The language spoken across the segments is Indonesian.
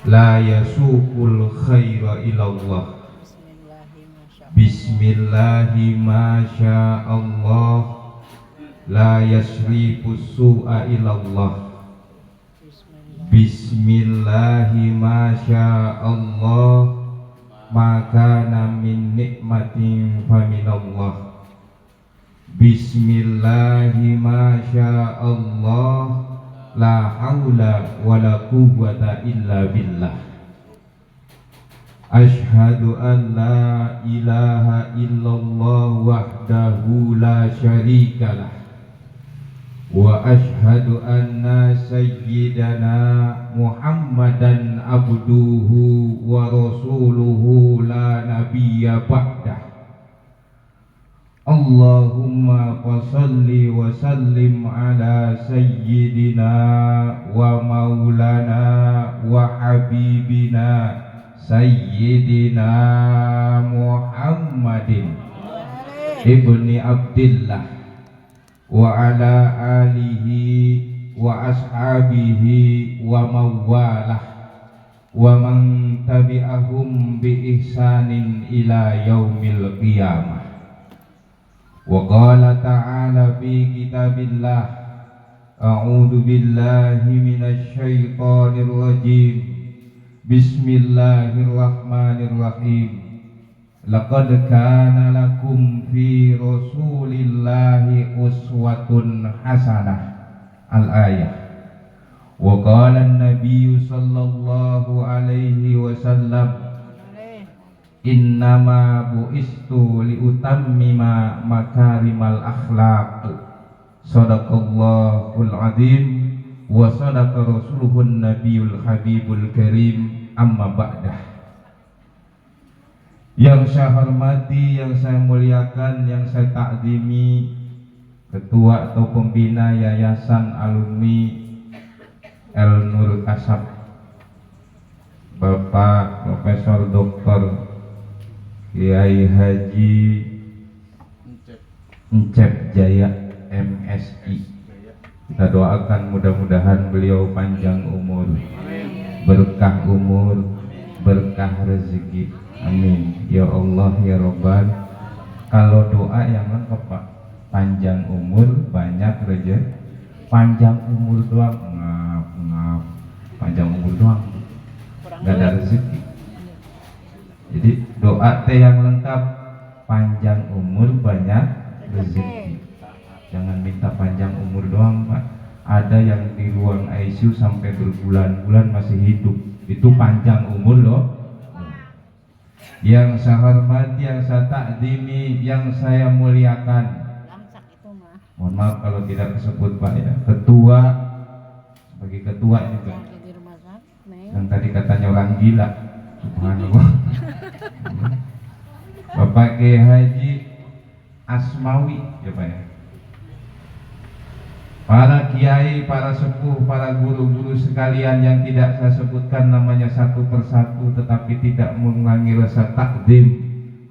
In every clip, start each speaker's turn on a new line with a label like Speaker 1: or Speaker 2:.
Speaker 1: la yasuqul khaira ilallah. Bismillahi masya Allah, la yasrifus su'a ilallah. Bismillahi masya Allah, maka min nikmatin faminallah. Bismillahi masya Allah, la haula wa la quwwata illa billah. Ashhadu an la ilaha illallah wahdahu la syarikalah, wa ashhadu anna sayyidana Muhammadan abduhu wa rasuluhu la nabiyya ba'dah. Allahumma salli wa sallim ala sayyidina wa maulana wa habibina Sayyidina Muhammadin ibni Abdillah wa ala alihi wa ashabihi wa mawalah wa man tabi'ahum bi ihsanin ila yaumil qiyamah. Wa qala ta'ala fi kitabillah, a'udzu billahi minasy syaithanir rajim. Bismillahirrahmanirrahim. Laqad kana lakum fi rasulillahi uswatun hasanah. Al-ayah. Wa qala an-nabiyyu sallallahu alaihi wasallam, innama bu'istu liutammima makarimal akhlaq. Shadaqallahul azim wa sadaqa rasuluhun nabiyul habibul karim. Amma ba'dah. Yang saya hormati, yang saya muliakan, yang saya takdimi, ketua atau pembina Yayasan Alumni El Nur Kasab, Bapak Profesor Dr. Kiai Haji Encep Jaya MSI. Kita doakan mudah-mudahan beliau panjang umur, berkah umur, berkah rezeki, amin ya Allah ya Rabbal. Kalau doa yang lengkap Pak, panjang umur, banyak rezeki. Panjang umur doang ngap, panjang umur doang nggak ada rezeki. Jadi doa teh yang lengkap, panjang umur, banyak rezeki. Jangan minta panjang umur doang Pak. Ada yang di ruang ICU sampai berbulan-bulan masih hidup, itu panjang umur loh. Yang saya hormati, yang saya takdimi, yang saya muliakan, mohon maaf kalau tidak tersebut Pak ya, ketua, sebagai ketua juga, yang tadi katanya orang gila, subhanallah. Bapak Kiai Haji Asmawi ya Pak ya, para kiai, para sepuh, para guru-guru sekalian yang tidak saya sebutkan namanya satu persatu, tetapi tidak mengurangi rasa takdim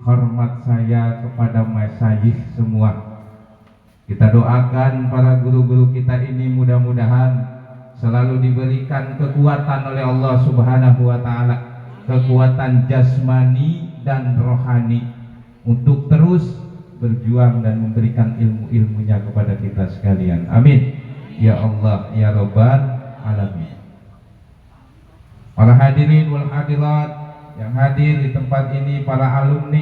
Speaker 1: hormat saya kepada masyayikh semua. Kita doakan para guru-guru kita ini mudah-mudahan selalu diberikan kekuatan oleh Allah Subhanahu wa Ta'ala, kekuatan jasmani dan rohani untuk terus berjuang dan memberikan ilmu-ilmunya kepada kita sekalian, amin ya Allah ya Rabbal alamin. Para hadirin wal hadirat yang hadir di tempat ini, para alumni,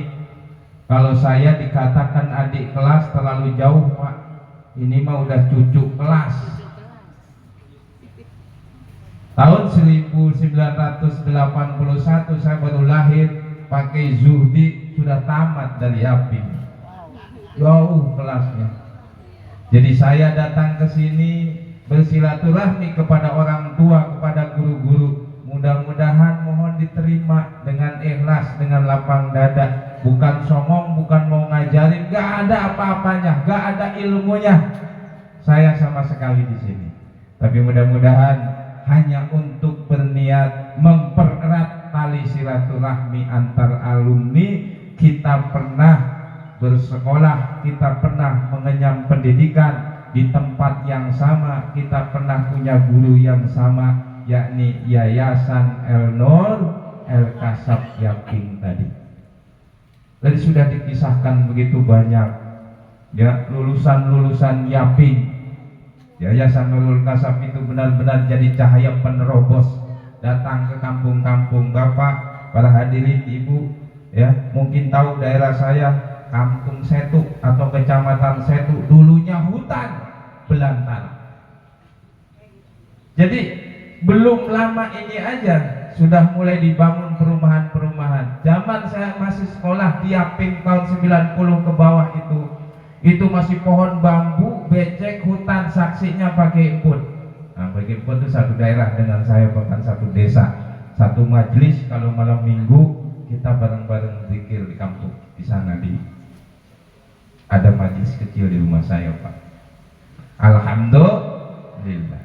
Speaker 1: kalau saya dikatakan adik kelas terlalu jauh Pak, ini mah udah cucu kelas. Tahun 1981 saya baru lahir, pakai zuhdi, sudah tamat dari API. Jauh kelasnya. Jadi saya datang ke sini bersilaturahmi kepada orang tua, kepada guru-guru. Mudah-mudahan mohon diterima dengan ikhlas, dengan lapang dada. Bukan songong, bukan mau ngajarin, gak ada apa-apanya, gak ada ilmunya. Saya sama sekali di sini. Tapi mudah-mudahan hanya untuk berniat mempererat tali silaturahmi antar alumni. Kita pernah bersekolah, kita pernah mengenyam pendidikan di tempat yang sama, kita pernah punya guru yang sama, yakni Yayasan El Nur El Kasab Yaping tadi. Tadi sudah dikisahkan begitu banyak ya lulusan-lulusan Yaping. Yayasan Nurul Kasab itu benar-benar jadi cahaya penerobos datang ke kampung-kampung. Bapak, para hadirin, Ibu ya mungkin tahu daerah saya Kampung Setu atau Kecamatan Setu dulunya hutan belantara. Jadi belum lama ini aja sudah mulai dibangun perumahan-perumahan. Zaman saya masih sekolah di Yaping tahun 90 ke bawah itu masih pohon bambu, becek, hutan, saksinya pakai impun. Nah, pakai impun itu satu daerah dengan saya, bahkan satu desa, satu majelis. Kalau malam minggu kita bareng-bareng zikir di kampung di sana, ada majelis kecil di rumah saya, Pak. Alhamdulillah.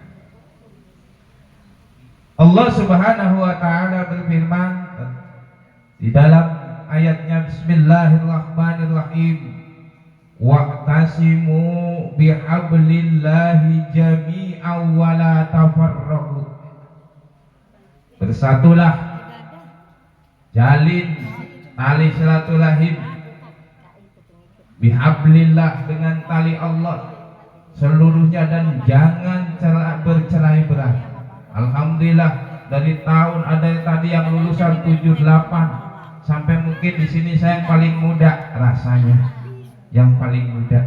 Speaker 1: Allah Subhanahu wa taala berfirman di dalam ayatnya, Bismillahirrahmanirrahim, wa'tasimu bihablillahi jami'an wa la tafarraqu. Bersatulah, jalin tali silaturahim bihablillah, dengan tali Allah seluruhnya, dan jangan bercerai-berai. Alhamdulillah dari tahun ada tadi yang lulusan 78 sampai mungkin di sini saya yang paling muda rasanya, yang paling muda.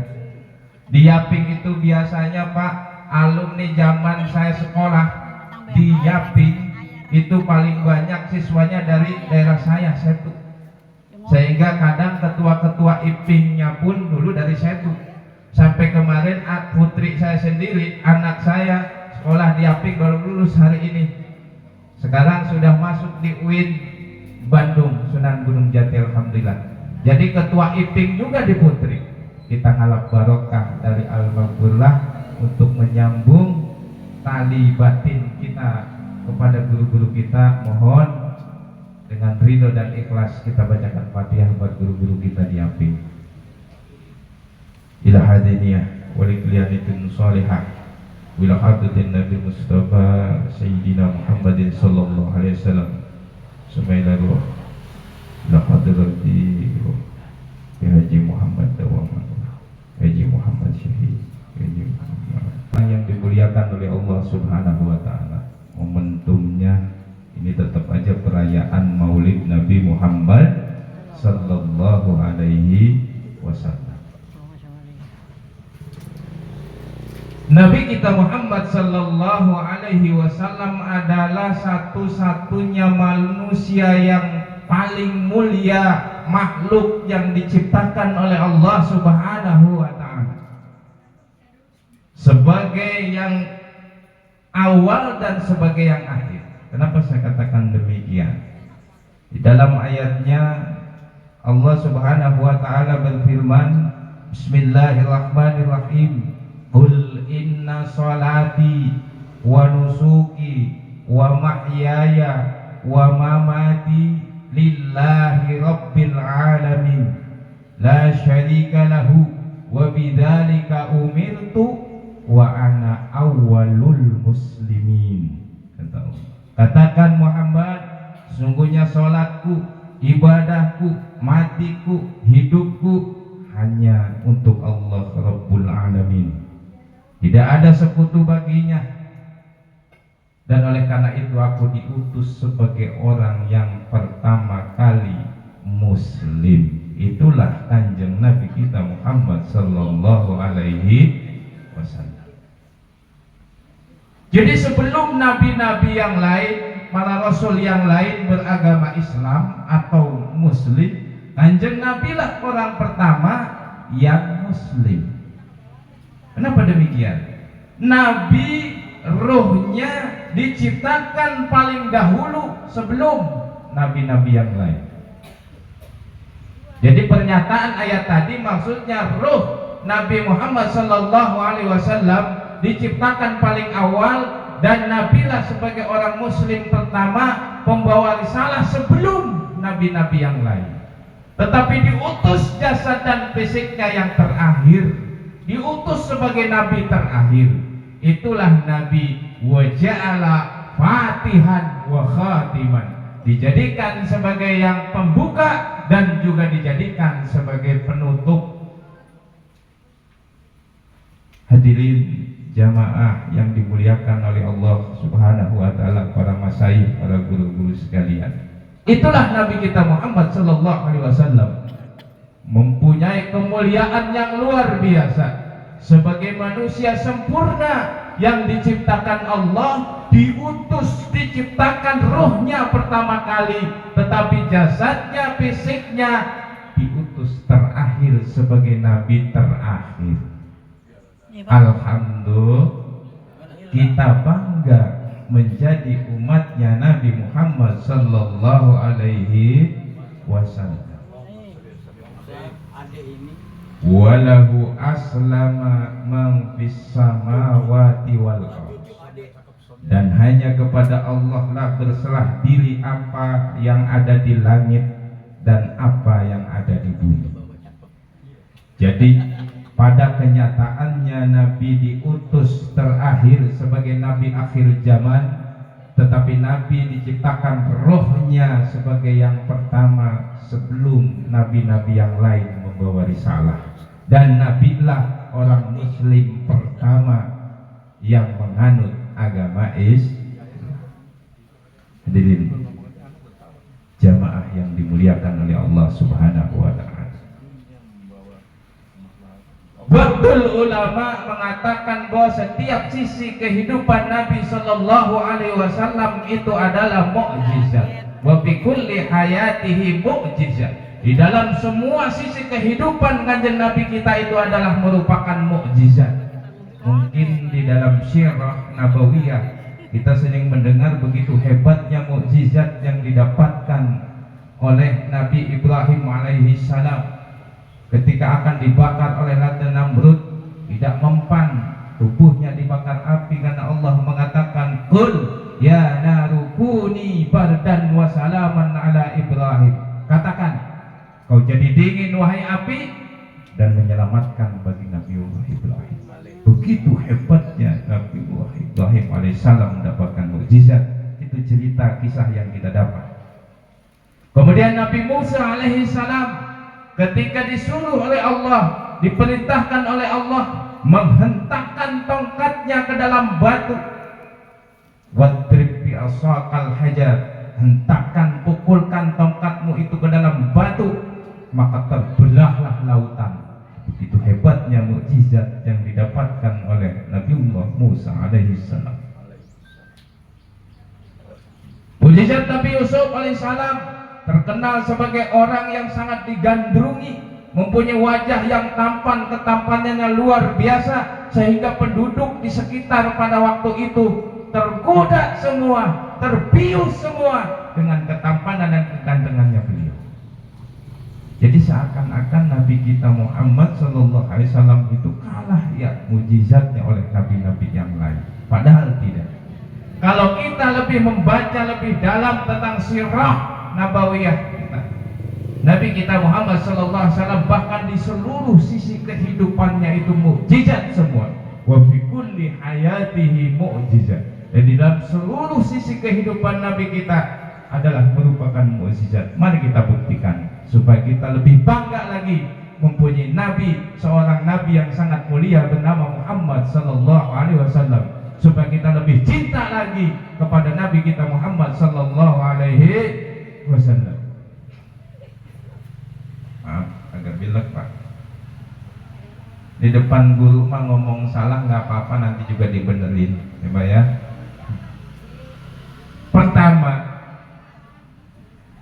Speaker 1: Di Yaping itu biasanya Pak, alumni zaman saya sekolah di Yaping itu paling banyak siswanya dari daerah saya, Setu. Sehingga kadang ketua-ketua IPING-nya pun dulu dari Setu. Sampai kemarin putri saya sendiri, anak saya sekolah di Yaping baru lulus hari ini. Sekarang sudah masuk di UIN Bandung, Sunan Gunung Jati, alhamdulillah. Jadi ketua IPING juga di Putri. Kita ngalap barokah dari Al-Maghfurlah untuk menyambung tali batin kita kepada guru-guru kita. Mohon dengan ridho dan ikhlas kita bacakan Fatihah buat guru-guru kita di Yaping. Ila hadiniyah waliklianitin sholihah wila hadratin Nabi Mustafa Sayyidina Muhammadin sallallahu alaihi wasallam Sumailaruh ila hadrati Haji Muhammad Dawaman, Haji Muhammad Syahid, Haji Muhammad yang dimuliakan oleh Allah Subhanahu wa ta'ala. Momentumnya ini tetap aja perayaan Maulid Nabi Muhammad sallallahu alaihi wasallam. Nabi kita Muhammad sallallahu alaihi wasallam adalah satu-satunya manusia yang paling mulia, makhluk yang diciptakan oleh Allah Subhanahu wa ta'ala, sebagai yang awal dan sebagai yang akhir. Kenapa saya katakan demikian? Di dalam ayatnya Allah Subhanahu wa ta'ala berfirman, Bismillahirrahmanirrahim, Qul inna salati wa nusuki wa mahyaya wa mamati lillahi rabbil alamin la syarika lahu wa bidzalika umirtu wa ana awwalul muslimin. Katakan Muhammad, sungguhnya salatku, ibadahku, matiku, hidupku hanya untuk Allah Rabbul Alamin. Tidak ada sekutu baginya. Dan oleh karena itu aku diutus sebagai orang yang pertama kali muslim. Itulah kanjeng Nabi kita Muhammad sallallahu alaihi wasallam. Jadi sebelum nabi-nabi yang lain, para rasul yang lain beragama Islam atau muslim, kanjeng Nabi lah orang pertama yang muslim. Kenapa demikian? Nabi ruhnya diciptakan paling dahulu sebelum nabi-nabi yang lain. Jadi pernyataan ayat tadi maksudnya ruh Nabi Muhammad sallallahu alaihi wasallam diciptakan paling awal, dan nabilah sebagai orang muslim pertama pembawa risalah sebelum nabi-nabi yang lain. Tetapi diutus jasad dan fisiknya yang terakhir, diutus sebagai nabi terakhir. Itulah Nabi wa ja'ala fatihan wa khatiman, dijadikan sebagai yang pembuka dan juga dijadikan sebagai penutup. Hadirin jamaah yang dimuliakan oleh Allah Subhanahu wa taala, para masyayikh, para guru-guru sekalian. Itulah Nabi kita Muhammad sallallahu alaihi wasallam, mempunyai kemuliaan yang luar biasa sebagai manusia sempurna yang diciptakan Allah, diutus, diciptakan ruhnya pertama kali, tetapi jasadnya, fisiknya diutus terakhir sebagai nabi terakhir. Alhamdulillah, kita bangga menjadi umatnya Nabi Muhammad sallallahu alaihi wasallam. Walahu aslama man fis samawati wal ardh, dan hanya kepada Allah lah berserah diri apa yang ada di langit dan apa yang ada di bumi. Jadi pada kenyataannya Nabi diutus terakhir sebagai Nabi akhir zaman, tetapi Nabi diciptakan rohnya sebagai yang pertama sebelum nabi-nabi yang lain membawa risalah. Dan Nabilah orang Muslim pertama yang menganut agama Islam. Hadirin jamaah yang dimuliakan oleh Allah Subhanahu wa taala. Betul, ulama mengatakan bahwa setiap sisi kehidupan Nabi sallallahu alaihi wasallam itu adalah mukjizat. Wa fi kulli hayatihi mukjizat. Di dalam semua sisi kehidupan kanjeng Nabi kita itu adalah merupakan mukjizat. Mungkin di dalam sirah nabawiyah kita sering mendengar begitu hebatnya mukjizat yang didapatkan oleh Nabi Ibrahim alaihi salam ketika akan dibakar oleh Raja Namrud, tidak mempan, tubuhnya dibakar api karena Allah mengatakan qul ya naru kuni bardan wa salaman ala Ibrahim, katakan kau jadi dingin wahai api dan menyelamatkan bagi Nabi Ibrahim. Begitu hebatnya Nabi Ibrahim alaihissalam mendapatkan mukjizat. Itu cerita kisah yang kita dapat. Kemudian Nabi Musa alaihissalam ketika disuruh oleh Allah, diperintahkan oleh Allah menghentakkan tongkatnya ke dalam batu. Wadrib bi asaqal hajar, hentakkan, pukulkan tongkatmu itu ke dalam batu, maka terbelahlah lautan. Begitu hebatnya mukjizat yang didapatkan oleh Nabiullah Musa alaihissalam. Mukjizat Nabi Yusuf alaihissalam terkenal sebagai orang yang sangat digandrungi, mempunyai wajah yang tampan, ketampanannya luar biasa, sehingga penduduk di sekitar pada waktu itu tergoda semua, terbius semua dengan ketampanan dan kegantengannya beliau. Jadi seakan-akan Nabi kita Muhammad sallallahu alaihi wasallam itu kalah ya mukjizatnya oleh nabi-nabi yang lain. Padahal tidak. Kalau kita lebih membaca lebih dalam tentang sirah nabawiyah kita, Nabi kita Muhammad sallallahu alaihi wasallam bahkan di seluruh sisi kehidupannya itu mukjizat semua. Wa fi kulli hayatihi mukjizat. Dan di dalam seluruh sisi kehidupan Nabi kita adalah merupakan mukjizat. Mari kita buktikan supaya kita lebih bangga lagi mempunyai nabi, seorang nabi yang sangat mulia bernama Muhammad sallallahu alaihi wasallam, supaya kita lebih cinta lagi kepada nabi kita Muhammad sallallahu alaihi wasallam. Maaf, agak bilek Pak. Di depan guru mah ngomong salah nggak apa-apa, nanti juga dibenerin, ya Pak ya. Pertama,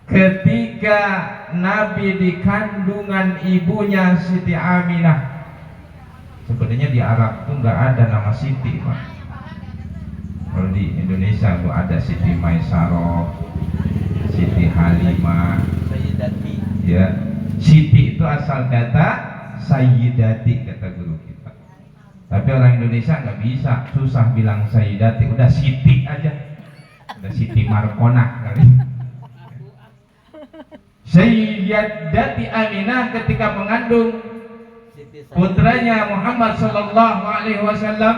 Speaker 1: ketika Nabi di kandungan ibunya Siti Aminah, sebenarnya di Arab tuh nggak ada nama Siti Pak. Kalau di Indonesia tuh ada Siti Maisaroh, Siti Halimah, Sayyidati. Ya, Siti itu asal kata Sayyidati kata guru kita. Tapi orang Indonesia nggak bisa, susah bilang Sayyidati, udah Siti aja, udah Siti Markonah kali. Sayyidati Aminah ketika mengandung putranya Muhammad sallallahu alaihi wasallam,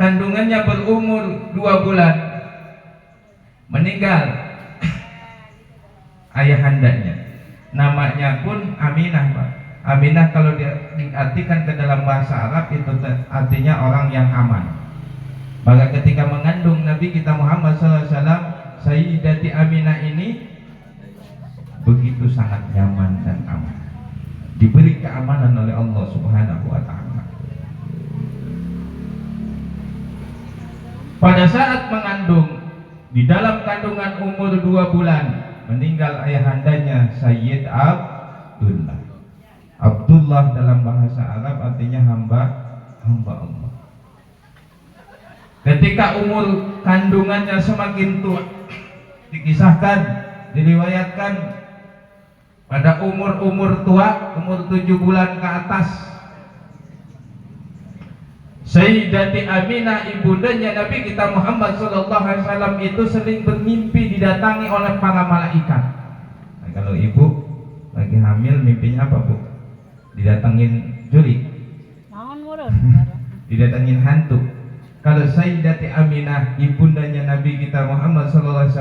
Speaker 1: kandungannya berumur 2 bulan, meninggal ayahandanya. Namanya pun Aminah, Pak. Aminah kalau diartikan ke dalam bahasa Arab itu artinya orang yang aman. Maka ketika mengandung Nabi kita Muhammad SAW, Sayyidati Aminah ini begitu sangat nyaman dan aman, diberi keamanan oleh Allah Subhanahu wa Ta'ala. Pada saat mengandung, di dalam kandungan umur 2 bulan, meninggal ayahandanya Sayyid Abdullah. Abdullah dalam bahasa Arab artinya hamba Allah. Ketika umur kandungannya semakin tua, dikisahkan, diriwayatkan pada umur tua, umur 7 bulan ke atas, Sayyidati Aminah ibundanya Nabi kita Muhammad SAW itu sering bermimpi didatangi oleh para malaikat. Nah, kalau ibu lagi hamil mimpinya apa, Bu? Didatangin julik, didatangin hantu. Kalau Sayyidati Aminah ibundanya Nabi kita Muhammad SAW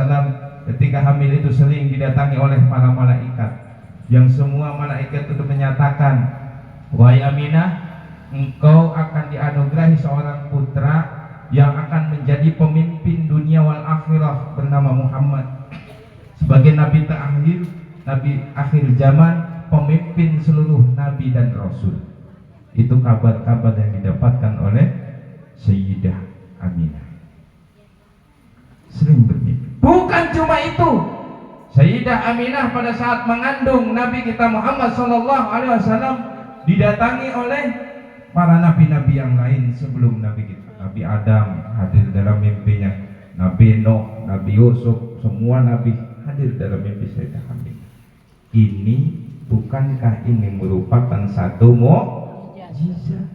Speaker 1: ketika hamil itu sering didatangi oleh para malaikat, yang semua malaikat itu menyatakan, wahai Aminah, engkau akan dianugerahi seorang putra yang akan menjadi pemimpin dunia wal akhirah bernama Muhammad, sebagai nabi terakhir, nabi akhir zaman, pemimpin seluruh nabi dan rasul. Itu kabar-kabar yang didapatkan oleh Sayyidah Aminah. Sering bermimpi. Bukan cuma itu, Sayyidah Aminah pada saat mengandung Nabi kita Muhammad SAW didatangi oleh para nabi-nabi yang lain sebelum Nabi kita. Nabi Adam hadir dalam mimpinya, Nabi Nuh, Nabi Yusuf, semua nabi hadir dalam mimpi Sayyidah Aminah. Ini bukankah ini merupakan satu mukjizat?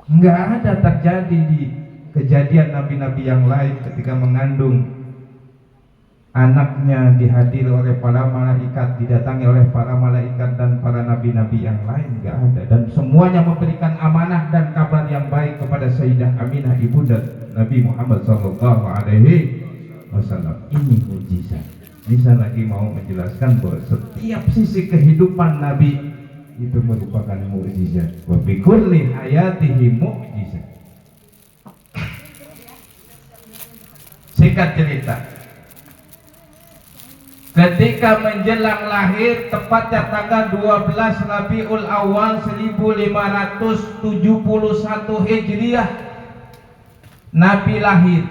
Speaker 1: Enggak ada terjadi di kejadian nabi-nabi yang lain ketika mengandung anaknya dihadiri oleh para malaikat, didatangi oleh para malaikat dan para nabi-nabi yang lain, enggak ada. Dan semuanya memberikan amanah dan kabar yang baik kepada Sayyidah Aminah ibunda Nabi Muhammad SAW. Ini mukjizat. Ini saya lagi mau menjelaskan bahwa setiap sisi kehidupan Nabi itu merupakan mukjizat. Wa bi kulli hayatihi mukjizat. Singkat cerita, ketika menjelang lahir, tepatnya tanggal 12 Rabiul Awal 1571 Hijriah, Nabi lahir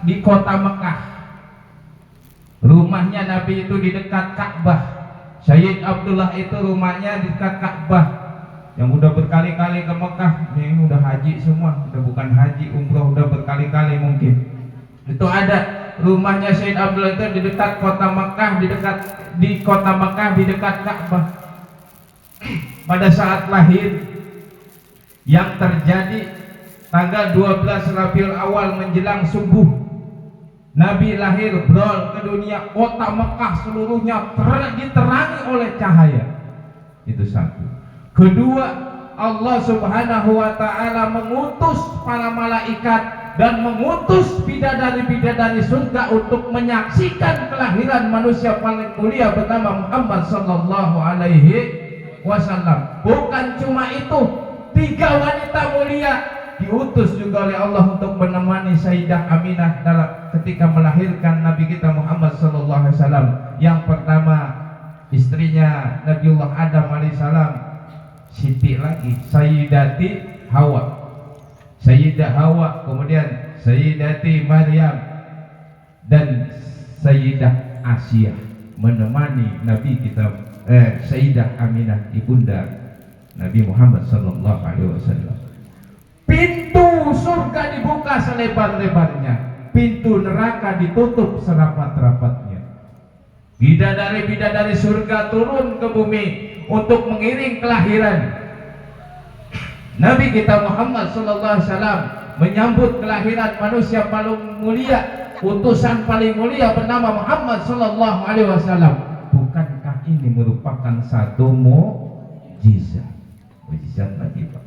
Speaker 1: di kota Mekah. Rumahnya Nabi itu di dekat Ka'bah. Sayyid Abdullah itu rumahnya di dekat Ka'bah. Yang udah berkali-kali ke Mekah, yang udah haji semua, udah bukan haji, umroh, udah berkali-kali mungkin. Itu ada rumahnya Sayyid Abdullah itu di dekat kota Mekah, di kota Mekah di dekat Ka'bah. Pada saat lahir, yang terjadi tanggal 12 Rabiul Awal menjelang subuh, Nabi lahir brol ke dunia. Kota Mekah seluruhnya diterangi oleh cahaya. Itu satu. Kedua, Allah Subhanahu wa Ta'ala mengutus para malaikat dan mengutus bidadari-bidadari surga untuk menyaksikan kelahiran manusia paling mulia bernama Muhammad sallallahu alaihi wasallam. Bukan cuma itu, 3 wanita mulia diutus juga oleh Allah untuk menemani Sayyidah Aminah dalam ketika melahirkan Nabi kita Muhammad sallallahu alaihi wasallam. Yang pertama, istrinya Nabiullah Adam alaihissalam, Siti lagi, Sayyidati Hawa. Sayyidah Hawa, kemudian Sayyidati Maryam dan Sayyidah Asyah menemani Nabi kita Sayyidah Aminah ibunda Nabi Muhammad sallallahu alaihi wasallam. Pintu surga dibuka selebar-lebarnya, pintu neraka ditutup serapat-rapatnya. Bidadari-bidadari surga turun ke bumi untuk mengiring kelahiran Nabi kita Muhammad sallallahu alaihi wasallam, menyambut kelahiran manusia paling mulia, utusan paling mulia bernama Muhammad sallallahu alaihi wasallam. Bukankah ini merupakan satu mukjizat? Mukjizat lagi, Pak.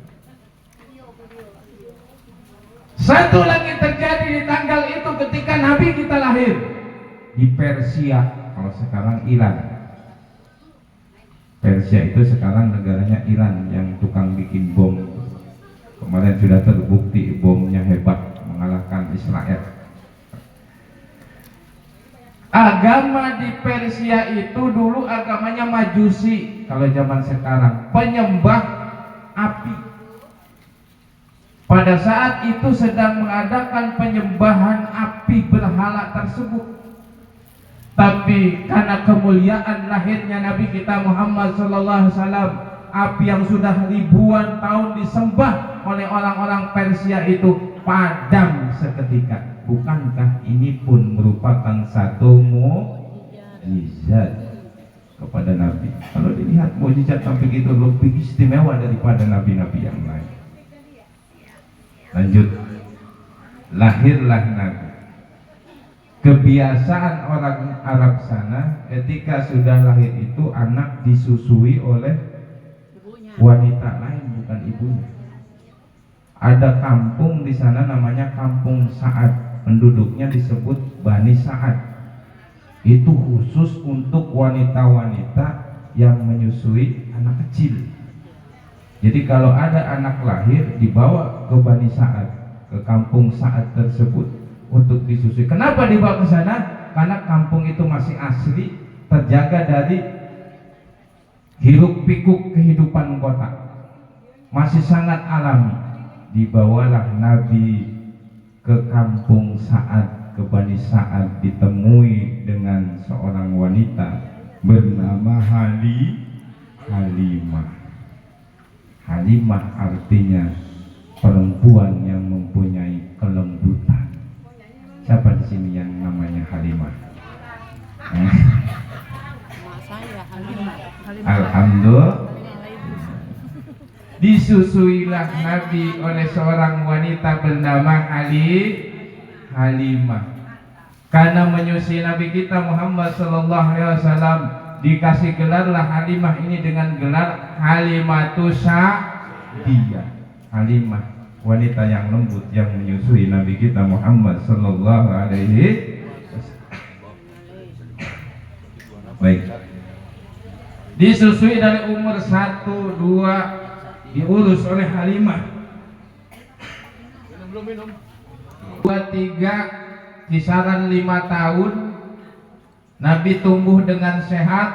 Speaker 1: Satu lagi terjadi di tanggal itu ketika Nabi kita lahir di Persia, kalau sekarang Iran. Persia itu sekarang negaranya Iran yang tukang bikin bom. Kemarin sudah terbukti bomnya hebat mengalahkan Israel. Agama di Persia itu dulu agamanya Majusi, kalau zaman sekarang penyembah api. Pada saat itu sedang mengadakan penyembahan api berhala tersebut. Tapi karena kemuliaan lahirnya Nabi kita Muhammad SAW, api yang sudah ribuan tahun disembah oleh orang-orang Persia itu padam seketika. Bukankah ini pun merupakan satu mukjizat kepada Nabi? Kalau dilihat mukjizat sampai gitu lebih istimewa daripada nabi-nabi yang lain. Lanjut, lahirlah Nabi. Kebiasaan orang Arab sana ketika sudah lahir itu anak disusui oleh wanita lain, bukan ibunya. Ada kampung di sana namanya Kampung Sa'ad. Penduduknya disebut Bani Sa'ad. Itu khusus untuk wanita-wanita yang menyusui anak kecil. Jadi kalau ada anak lahir dibawa ke Bani Sa'ad, ke Kampung Sa'ad tersebut untuk disusui. Kenapa dibawa ke sana? Karena kampung itu masih asli, terjaga dari hiruk pikuk kehidupan kota, masih sangat alami. Dibawalah Nabi ke Kampung Sa'ad, ke Bani Sa'ad, ditemui dengan seorang wanita bernama Halimah. Halimah artinya perempuan yang mempunyai kelembutan. Siapa di sini yang namanya Halimah? Alhamdulillah. Disusuilah Nabi oleh seorang wanita bernama Halimah. Karena menyusui Nabi kita Muhammad SAW, dikasih gelarlah Halimah ini dengan gelar Halimatus Sa'diyah. Halimah, wanita yang lembut yang menyusui Nabi kita Muhammad SAW. Baik. Disusui dari umur 1, 2, diurus oleh Halimah. 2, 3, kisaran 5 tahun Nabi tumbuh dengan sehat,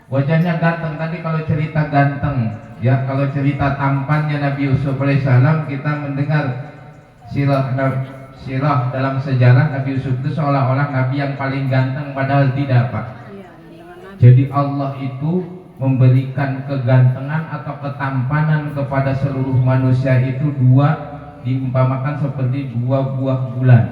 Speaker 1: wajahnya ganteng. Tadi kalau cerita ganteng, ya, kalau cerita tampannya Nabi Yusuf alaihissalam, kita mendengar sirah dalam sejarah Nabi Yusuf itu seolah-olah Nabi yang paling ganteng, padahal tidak, Pak. Jadi Allah itu memberikan kegantengan atau ketampanan kepada seluruh manusia itu diumpamakan seperti 2 buah bulan.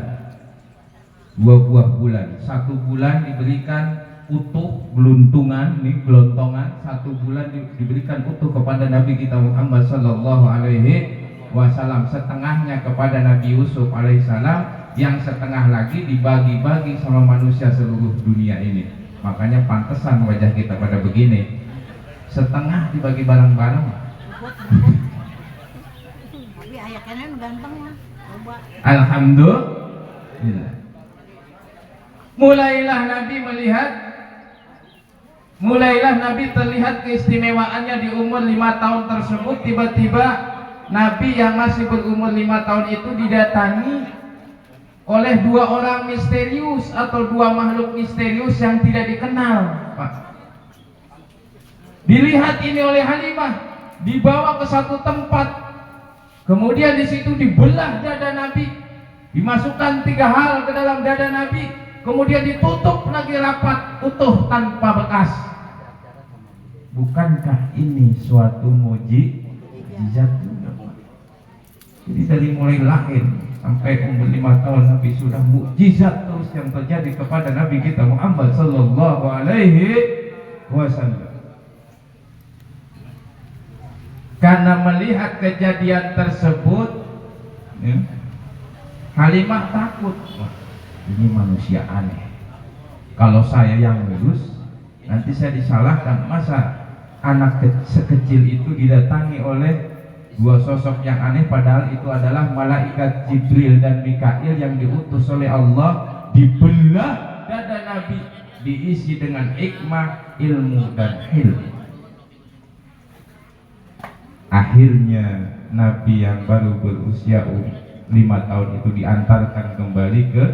Speaker 1: 2 buah bulan. 1 bulan diberikan utuh, geluntungan, nih gelontongan. 1 bulan diberikan utuh kepada Nabi kita Muhammad Sallallahu Alaihi Wasallam. Setengahnya kepada Nabi Yusuf Alaihissalam, yang setengah lagi dibagi-bagi sama manusia seluruh dunia ini. Makanya pantesan wajah kita pada begini. Setengah dibagi bareng-bareng.
Speaker 2: Tapi ayahnya ganteng lah. Coba.
Speaker 1: Alhamdulillah. Mulailah Nabi terlihat keistimewaannya di umur 5 tahun tersebut. Tiba-tiba Nabi yang masih berumur 5 tahun itu didatangi oleh 2 orang misterius atau 2 makhluk misterius yang tidak dikenal, Pak. Dilihat ini oleh Halimah, dibawa ke satu tempat, kemudian di situ dibelah dada Nabi, dimasukkan 3 hal ke dalam dada Nabi, kemudian ditutup lagi rapat, utuh tanpa bekas. Bukankah ini suatu mukjizat? Jadi dari mulai lahir sampai umur 5 tahun Nabi sudah mukjizat terus yang terjadi kepada Nabi kita Muhammad Sallallahu Alaihi Wasallam. Karena melihat kejadian tersebut, ya, Halimah takut. Wah, ini manusia aneh. Kalau saya yang ngurus, nanti saya disalahkan. Masa anak sekecil itu didatangi oleh Dua sosok yang aneh, padahal itu adalah malaikat Jibril dan Mikail yang diutus oleh Allah. Dibelah dada Nabi, diisi dengan hikmah, ilmu dan hilm. Akhirnya Nabi yang baru berusia 5 tahun itu diantarkan kembali ke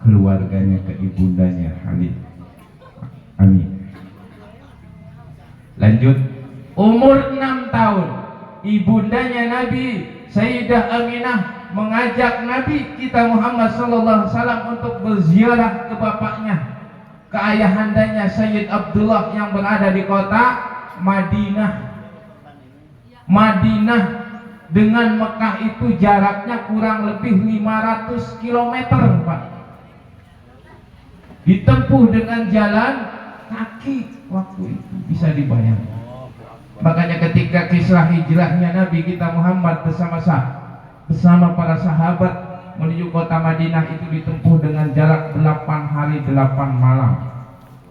Speaker 1: keluarganya, ke ibundanya. Amin. Lanjut, umur 6 tahun ibundanya Nabi Sayyidah Aminah mengajak Nabi kita Muhammad sallallahu alaihi wasallam untuk berziarah ke bapaknya, ke ayahandanya Sayyid Abdullah yang berada di kota Madinah. Madinah dengan Mekah itu jaraknya kurang lebih 500 km, Pak. Ditempuh dengan jalan kaki waktu itu, bisa dibayangkan. Makanya ketika kisah hijrahnya Nabi kita Muhammad bersama para sahabat menuju kota Madinah itu ditempuh dengan jarak 8 hari 8 malam.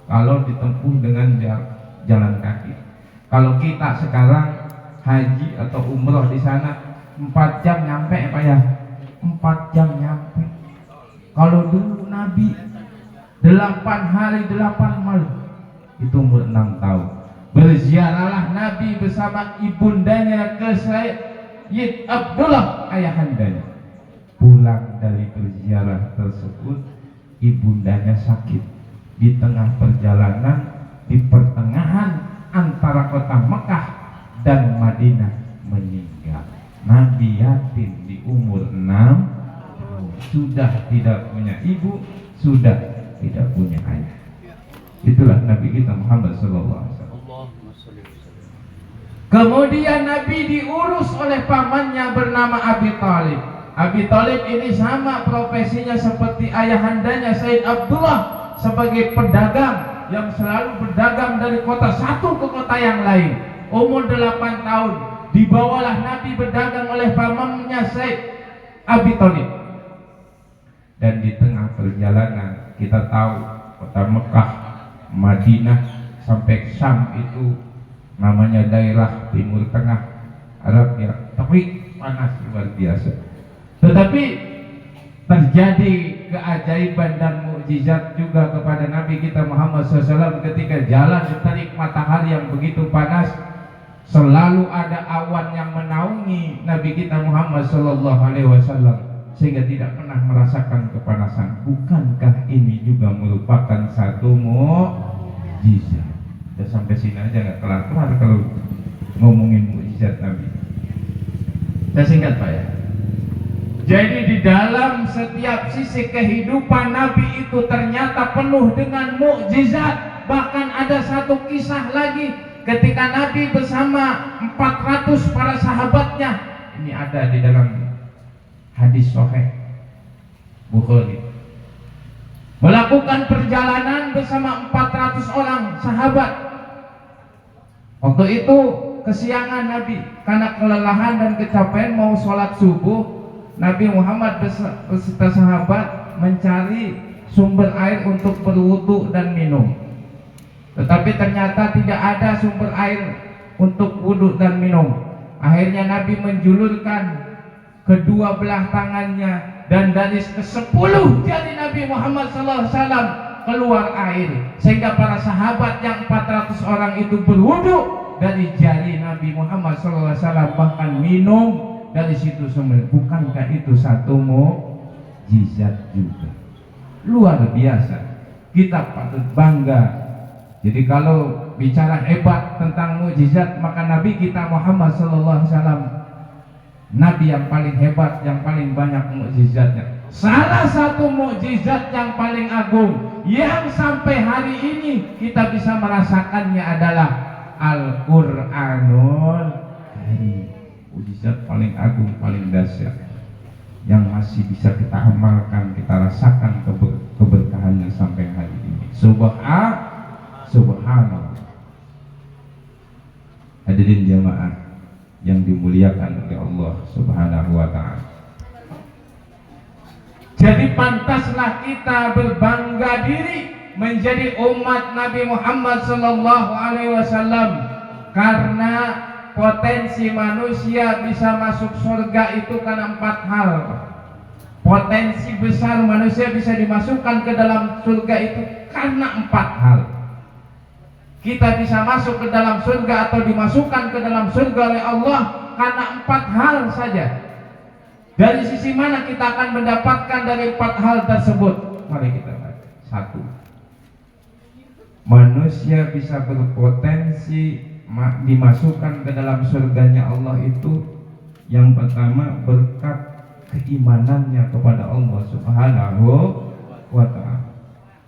Speaker 1: Kalau ditempuh dengan jalan kaki. Kalau kita sekarang haji atau umroh di sana 4 jam nyampe, Pak ya? 4 jam nyampe. Kalau dulu Nabi 8 hari 8 malam, itu umur 6 tahun. Berziarahlah Nabi bersama ibundanya ke Sayyid Abdullah ayahandanya. Pulang dari berziarah tersebut, ibundanya sakit. Di tengah perjalanan, di pertengahan antara kota Mekah dan Madinah, meninggal. Nabi yatim di umur 6 tahun, sudah tidak punya ibu, sudah tidak punya ayah. Itulah Nabi kita Muhammad sallallahu alaihi wasallam. Kemudian Nabi diurus oleh pamannya bernama Abi Thalib. Abi Thalib ini sama profesinya seperti ayahandanya Sayyid Abdullah, sebagai pedagang yang selalu berdagang dari kota satu ke kota yang lain. Umur 8 tahun dibawalah Nabi berdagang oleh pamannya Sayyid Abi Thalib. Dan di tengah perjalanan kita tahu kota Mekah, Madinah sampai Syam itu namanya daerah Timur Tengah Arab ya, tapi panas luar biasa. Tetapi terjadi keajaiban dan mukjizat juga kepada Nabi kita Muhammad SAW ketika jalan di terik matahari yang begitu panas. Selalu ada awan yang menaungi Nabi kita Muhammad SAW sehingga tidak pernah merasakan kepanasan. Bukankah ini juga merupakan satu mukjizat? Ya, sampai sini aja nggak kelar-kelar kalau ngomongin mukjizat Nabi. Saya singkat, Pak ya. Jadi di dalam setiap sisi kehidupan Nabi itu ternyata penuh dengan mukjizat. Bahkan ada satu kisah lagi ketika Nabi bersama 400 para sahabatnya. Ini ada di dalam hadis sahih Bukhari. Melakukan perjalanan bersama 400 orang sahabat. Waktu itu kesiangan Nabi karena kelelahan dan kecapean mau sholat subuh. Nabi Muhammad beserta sahabat mencari sumber air untuk berwudu dan minum. Tetapi ternyata tidak ada sumber air untuk wudu dan minum. Akhirnya Nabi menjulurkan kedua belah tangannya dan dari ke-10 jari Nabi Muhammad SAW keluar air, sehingga para sahabat yang 400 orang itu berwudu dari jari Nabi Muhammad SAW, bahkan minum dari situ semua. Bukankah itu satu mukjizat juga? Luar biasa. Kita patut bangga. Jadi kalau bicara hebat tentang mukjizat, maka Nabi kita Muhammad SAW Nabi yang paling hebat, yang paling banyak mukjizatnya. Salah satu mukjizat yang paling agung yang sampai hari ini kita bisa merasakannya adalah Al-Qur'anul Karim. Mukjizat paling agung, paling dahsyat yang masih bisa kita amalkan, kita rasakan keberkahannya sampai hari ini. Subhanallah. Hadirin jamaah yang dimuliakan oleh Allah Subhanahu wa ta'ala. Jadi pantaslah kita berbangga diri menjadi umat Nabi Muhammad sallallahu alaihi wasallam, karena potensi manusia bisa masuk surga itu karena 4 hal. Potensi besar manusia bisa dimasukkan ke dalam surga itu karena 4 hal. Kita bisa masuk ke dalam surga atau dimasukkan ke dalam surga oleh Allah karena 4 hal saja. Dari sisi mana kita akan mendapatkan dari 4 hal tersebut? Mari kita baca. 1. Manusia bisa berpotensi dimasukkan ke dalam surganya Allah itu yang pertama berkat keimanannya kepada Allah Subhanahu wa ta'ala.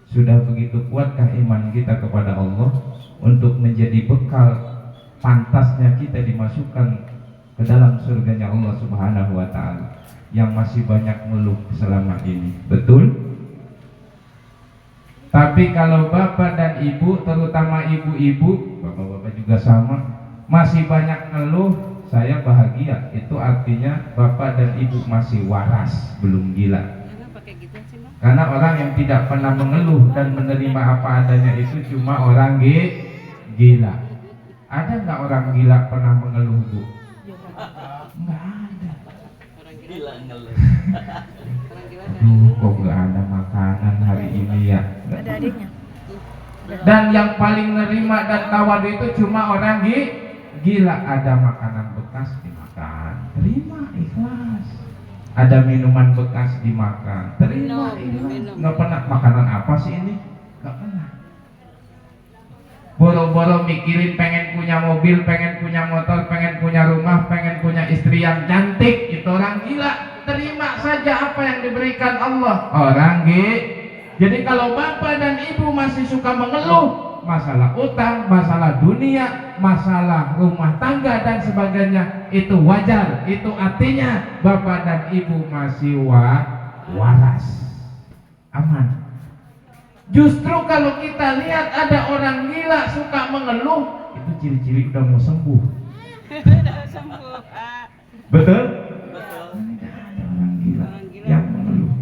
Speaker 1: Sudah begitu kuatkah iman kita kepada Allah untuk menjadi bekal pantasnya kita dimasukkan ke dalam surganya Allah Subhanahu wa ta'ala yang masih banyak ngeluh selama ini? Betul? Tapi kalau bapak dan ibu, terutama ibu-ibu, bapak-bapak juga sama, masih banyak ngeluh, saya bahagia. Itu artinya bapak dan ibu masih waras, belum gila. Karena orang yang tidak pernah mengeluh dan menerima apa adanya itu cuma orang gila. Ada nggak orang gila pernah mengeluh, Bu? Nggak ada.
Speaker 3: Gila ngeluh.
Speaker 1: Kok nggak ada makanan hari ini ya?
Speaker 2: Ada adiknya.
Speaker 1: Dan yang paling nerima dan tawadu itu cuma orang gila. Ada makanan bekas dimakan, terima ikhlas. Ada minuman bekas dimakan, terima ikhlas. Nggak pernah makanan apa sih ini? Nggak pernah. Boro-boro mikirin pengen punya mobil, pengen punya motor, pengen punya rumah, pengen punya istri yang cantik, itu orang gila. Terima saja apa yang diberikan Allah. Orang Jadi kalau bapak dan ibu masih suka mengeluh masalah utang, masalah dunia, masalah rumah tangga dan sebagainya, itu wajar. Itu artinya bapak dan ibu masih waras, aman. Justru kalau kita lihat ada orang gila suka mengeluh, itu ciri-ciri udah mau sembuh. Betul? Orang gila yang mengeluh.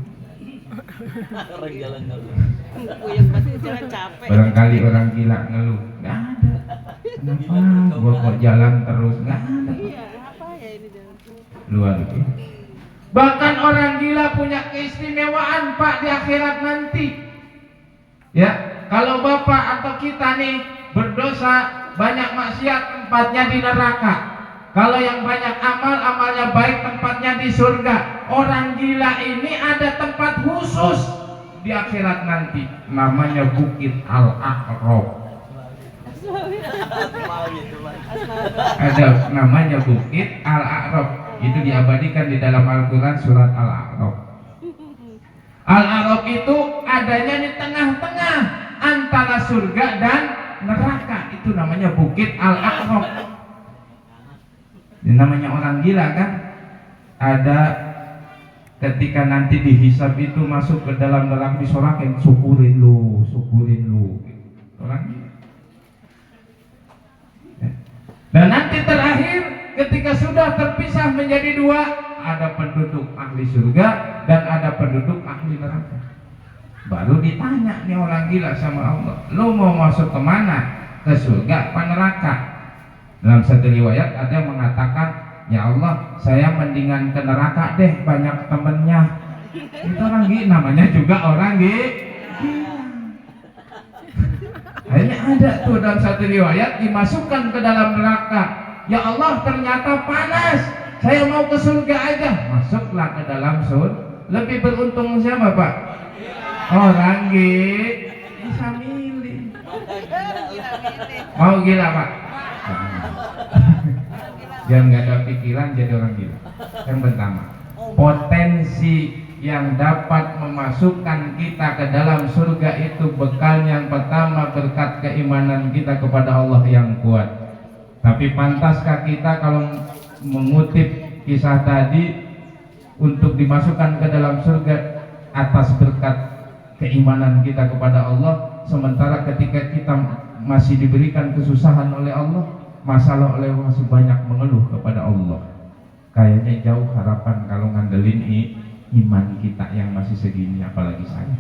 Speaker 3: Orang jalan ngeluh.
Speaker 1: Barangkali orang gila ngeluh, nggak ada. Kenapa gua kok jalan terus? Nggak ada. Luar biasa. Bahkan orang gila punya keistimewaan, Pak, di akhirat nanti. Ya, kalau bapak atau kita nih berdosa, banyak maksiat, tempatnya di neraka. Kalau yang banyak amal, amalnya baik, tempatnya di surga. Orang gila ini ada tempat khusus di akhirat nanti, namanya Bukit Al-Aqrab. Ada namanya Bukit Al-Aqrab. Itu diabadikan di dalam Al-Quran surat Al-Aqrab. Al-Aqrab itu adanya di tengah-tengah antara surga dan neraka. Itu namanya Bukit Al-Aqrab. Ini namanya orang gila kan? Ada ketika nanti dihisab itu masuk ke dalam neraka disorakin, syukurin lu. Orang gila. Dan nanti terakhir ketika sudah terpisah menjadi dua, ada penduduk ahli surga dan ada penduduk ahli neraka. Baru ditanya nih orang gila sama Allah, lu mau masuk kemana? Ke surga apa neraka? Dalam satu riwayat ada yang mengatakan, ya Allah, saya mendingan ke neraka deh, banyak temennya. Itu orang gila, namanya juga orang gila. Akhirnya ada tuh dalam satu riwayat dimasukkan ke dalam neraka. Ya Allah, ternyata panas, saya mau ke surga aja. Masuklah ke dalam surga. Lebih beruntung siapa, Pak? Orang gila bisa milih. Mau gila, Pak? Biar nggak ada pikiran jadi orang gila. Yang pertama, potensi yang dapat memasukkan kita ke dalam surga itu bekal yang pertama berkat keimanan kita kepada Allah yang kuat. Tapi pantaskah kita kalau mengutip kisah tadi untuk dimasukkan ke dalam surga atas berkat keimanan kita kepada Allah, sementara ketika kita masih diberikan kesusahan oleh Allah, masalah oleh Allah, masih banyak mengeluh kepada Allah? Kayaknya jauh harapan kalau ngandelin iman kita yang masih segini, apalagi saya.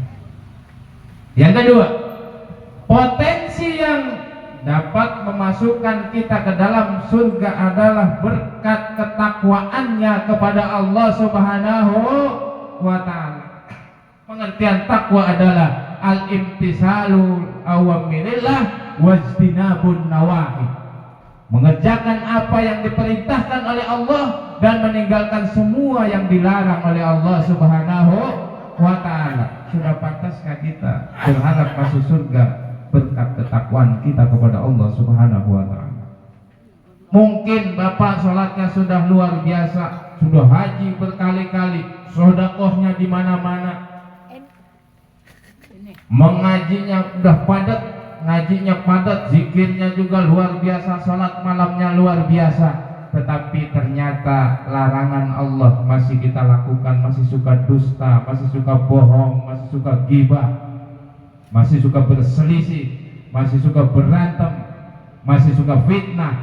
Speaker 1: Yang kedua, potensi yang dapat memasukkan kita ke dalam surga adalah berkat ketakwaannya kepada Allah Subhanahu wa ta'ala. Pengertian takwa adalah al-imtisalu awamirillah wajtinabun nawahi, mengerjakan apa yang diperintahkan oleh Allah dan meninggalkan semua yang dilarang oleh Allah Subhanahu wa ta'ala. Sudah pantaskah kita berharap masuk surga berkat ketakwaan kita kepada Allah Subhanahu wa ta'ala? Mungkin Bapak sholatnya sudah luar biasa, sudah haji berkali-kali, sedekahnya di mana-mana, mengajinya udah padat, ngajinya padat, zikirnya juga luar biasa, salat malamnya luar biasa, tetapi ternyata larangan Allah masih kita lakukan, masih suka dusta, masih suka bohong, masih suka gibah, masih suka berselisih, masih suka berantem, masih suka fitnah.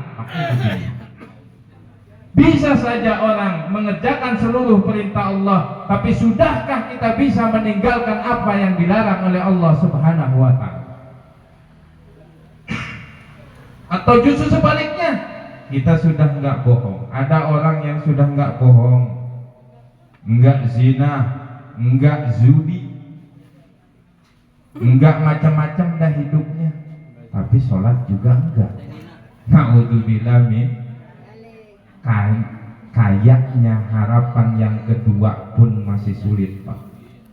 Speaker 1: Bisa saja orang mengerjakan seluruh perintah Allah, tapi sudahkah kita bisa meninggalkan apa yang dilarang oleh Allah Subhanahu wa ta'ala? Atau justru sebaliknya, kita sudah nggak bohong. Ada orang yang sudah nggak bohong, nggak zina, nggak judi, nggak macam-macam dah hidupnya, tapi sholat juga enggak. Na'udzubillah min. Kayaknya harapan yang kedua pun masih sulit, Pak.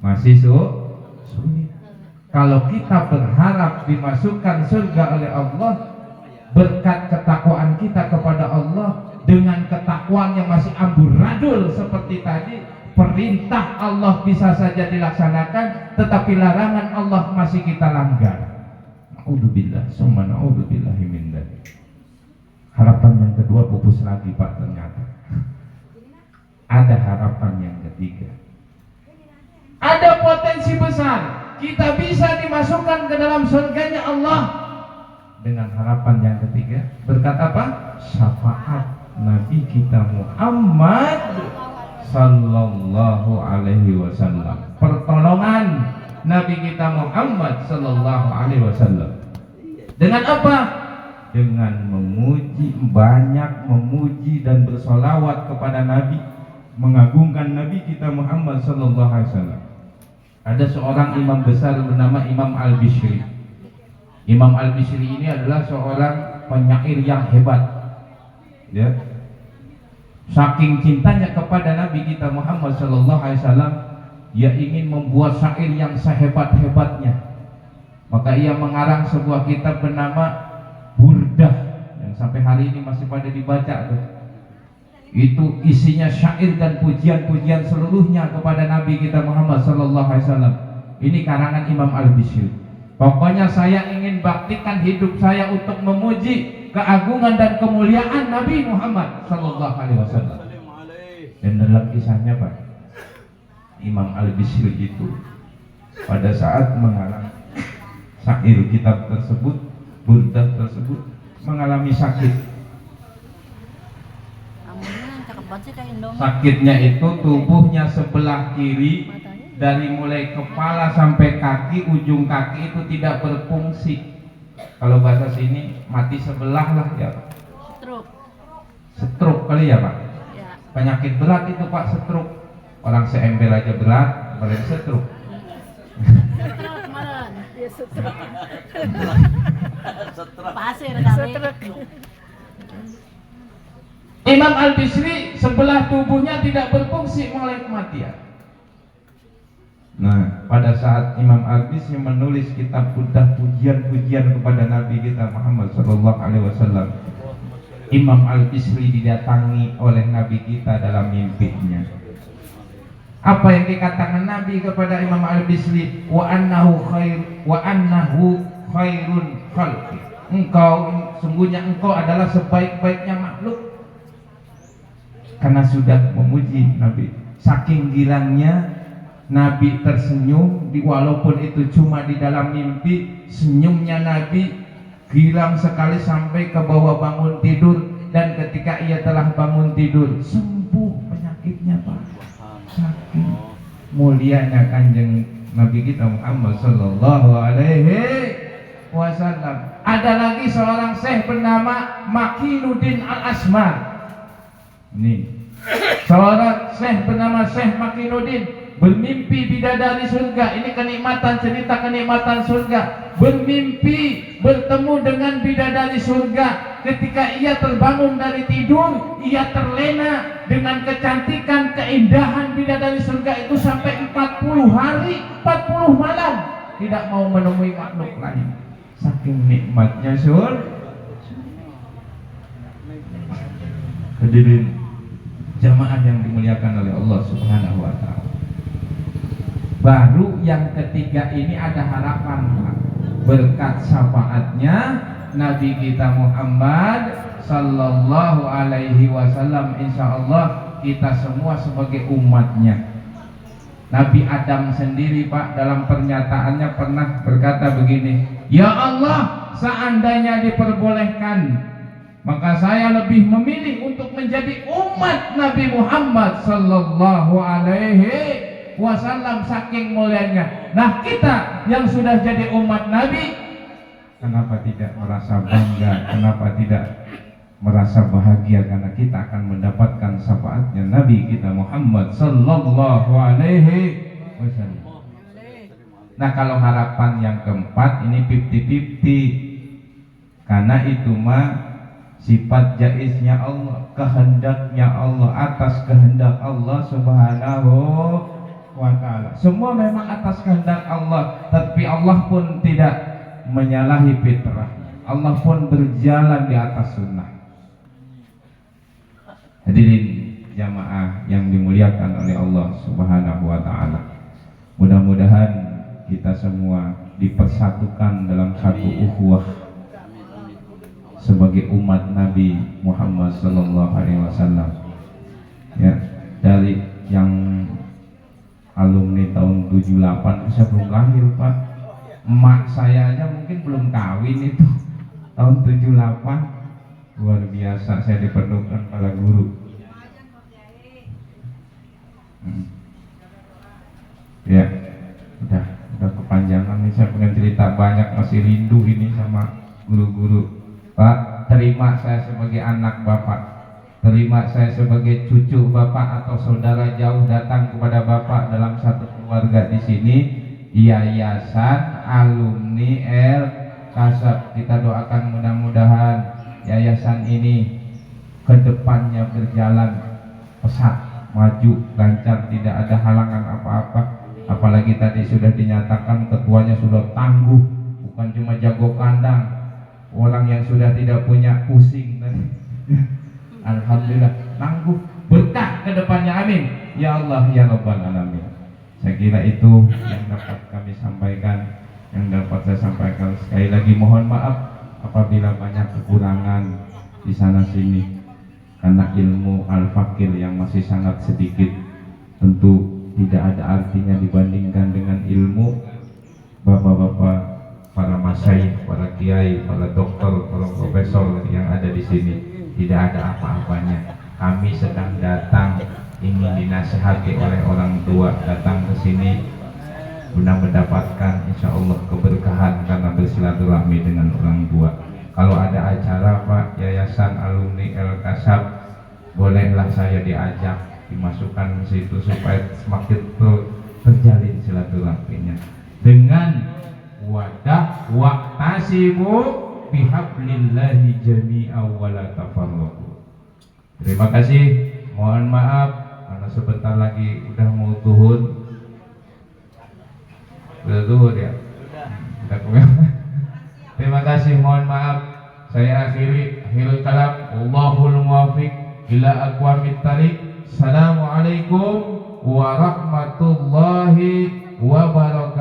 Speaker 1: Masih sulit. Kalau kita berharap dimasukkan surga oleh Allah berkat ketakwaan kita kepada Allah, dengan ketakwaan yang masih amburadul seperti tadi, perintah Allah bisa saja dilaksanakan, tetapi larangan Allah masih kita langgar. Na'udzubillah, summa na'udzubillahi min dzalik. Harapan yang kedua pupus lagi, Pak. Ternyata ada harapan yang ketiga. Ada potensi besar kita bisa dimasukkan ke dalam surganya Allah dengan harapan yang ketiga. Berkat apa? Syafaat Nabi kita Muhammad sallallahu alaihi wasallam. Pertolongan Nabi kita Muhammad sallallahu alaihi wasallam. Dengan apa? Dengan memuji, banyak memuji dan bersolawat kepada Nabi, mengagungkan Nabi kita Muhammad sallallahu alaihi wasallam. Ada seorang imam besar bernama Imam Al-Bishri. Imam Al-Bishri ini adalah seorang penyair yang hebat, ya. Saking cintanya kepada Nabi kita Muhammad sallallahu alaihi wasallam, ia ingin membuat syair yang sehebat-hebatnya. Maka ia mengarang sebuah kitab bernama Burdah, yang sampai hari ini masih pada dibaca tuh. Itu isinya syair dan pujian-pujian seluruhnya kepada Nabi kita Muhammad sallallahu alaihi wasallam. Ini karangan Imam Al-Bishri. Pokoknya saya ingin baktikan hidup saya untuk memuji keagungan dan kemuliaan Nabi Muhammad sallallahu alaihi wasallam. Dan dalam kisahnya, Pak, Imam Al-Bishri itu pada saat mengarang syair kitab tersebut, Burdah tersebut, mengalami sakit. Sakitnya itu tubuhnya sebelah kiri, dari mulai kepala sampai kaki, ujung kaki itu tidak berfungsi. Kalau bahasa sini mati sebelah lah ya. Stroke kali ya, Pak. Ya. Penyakit berat itu, Pak, stroke. Orang seember aja berat, apalagi stroke.
Speaker 2: Pasir kali.
Speaker 1: Imam Al-Bishri sebelah tubuhnya tidak berfungsi mulai kematian. Nah, pada saat Imam Al-Bishri menulis kitab Burdah, pujian-pujian kepada Nabi kita Muhammad sallallahu alaihi wasallam, Imam Al-Bishri didatangi oleh Nabi kita dalam mimpinya. Apa yang dikatakan Nabi kepada Imam Al-Bishri? Wa annahu khairun khalqi. Sungguhnya engkau adalah sebaik-baiknya makhluk. Karena sudah memuji Nabi, saking girangnya Nabi tersenyum, walaupun itu cuma di dalam mimpi. Senyumnya Nabi girang sekali sampai ke bawah bangun tidur, dan ketika ia telah bangun tidur sembuh penyakitnya, Pak. Saking mulianya kanjeng Nabi kita Muhammad sallallahu alaihi wasallam. Ada lagi seorang syekh bernama Makinuddin Al-Asmar. Ini seorang syekh bernama Syekh Makinuddin bermimpi bidadari surga. Ini kenikmatan, cerita kenikmatan surga. Bermimpi bertemu dengan bidadari surga. Ketika ia terbangun dari tidur, ia terlena dengan kecantikan, keindahan bidadari surga itu sampai 40 hari, 40 malam tidak mau menemui makhluk lain. Saking nikmatnya surga. Hadirin jamaah yang dimuliakan oleh Allah Subhanahu wa taala. Baru yang ketiga ini ada harapan, Pak. Berkat syafaatnya Nabi kita Muhammad sallallahu alaihi wasallam, insyaallah kita semua sebagai umatnya. Nabi Adam sendiri, Pak, dalam pernyataannya pernah berkata begini, "Ya Allah, seandainya diperbolehkan, maka saya lebih memilih untuk menjadi umat Nabi Muhammad sallallahu alaihi wasallam." Saking mulianya. Nah, kita yang sudah jadi umat Nabi, kenapa tidak merasa bangga? Kenapa tidak merasa bahagia karena kita akan mendapatkan syafaatnya Nabi kita Muhammad sallallahu alaihi wasallam. Nah, kalau harapan yang keempat ini 50-50. Karena itu mah sifat jaiznya Allah, kehendaknya Allah, atas kehendak Allah Subhanahu wa ta'ala. Semua memang atas kehendak Allah, tapi Allah pun tidak menyalahi fitrah. Allah pun berjalan di atas sunnah. Hadirin jamaah yang dimuliakan oleh Allah Subhanahu wa ta'ala, mudah-mudahan kita semua dipersatukan dalam satu ukhuwah sebagai umat Nabi Muhammad sallallahu alaihi wasallam. Ya, dari yang alumni tahun 78, saya belum lahir, Pak. Emak saya aja mungkin belum kawin itu tahun 78. Luar biasa, saya diperlukan para guru. Ya, udah kepanjangan nih, saya pengen cerita banyak, masih rindu ini sama guru-guru. Pak, terima saya sebagai anak Bapak, terima saya sebagai cucu Bapak atau saudara jauh datang kepada Bapak dalam satu keluarga di sini, Yayasan Alumni El Kasab. Kita doakan mudah-mudahan yayasan ini kedepannya berjalan pesat, maju, lancar, tidak ada halangan apa-apa. Apalagi tadi sudah dinyatakan ketuanya sudah tangguh, bukan cuma jago kandang, orang yang sudah tidak punya pusing tadi. Alhamdulillah, tangguh, berkah kedepannya, amin ya Allah ya Rabbal alamin. Saya kira itu yang dapat kami sampaikan, yang dapat saya sampaikan. Sekali lagi mohon maaf apabila banyak kekurangan di sana sini, karena ilmu al-fakir yang masih sangat sedikit tentu tidak ada artinya dibandingkan dengan ilmu bapak-bapak, para masyayikh, para kiai, para dokter, para profesor yang ada di sini. Tidak ada apa-apanya. Kami sedang datang ingin dinasihati oleh orang tua, datang ke sini guna mendapatkan insya Allah keberkahan karena bersilaturahmi dengan orang tua. Kalau ada acara, Pak, Yayasan Alumni El Kasab, bolehlah saya diajak, dimasukkan ke situ supaya semakin terjalin silaturahminya dengan wadah waqtasimu bihablillahi jami'an wa la tafarraqu. Terima kasih, mohon maaf karena sebentar lagi udah mau zuhur. Udah zuhur ya? Udah. Terima kasih, mohon maaf. Saya akhirul kalam. Allahul muwaffiq ila aqwamit thariq. Assalamualaikum warahmatullahi wabarakatuh.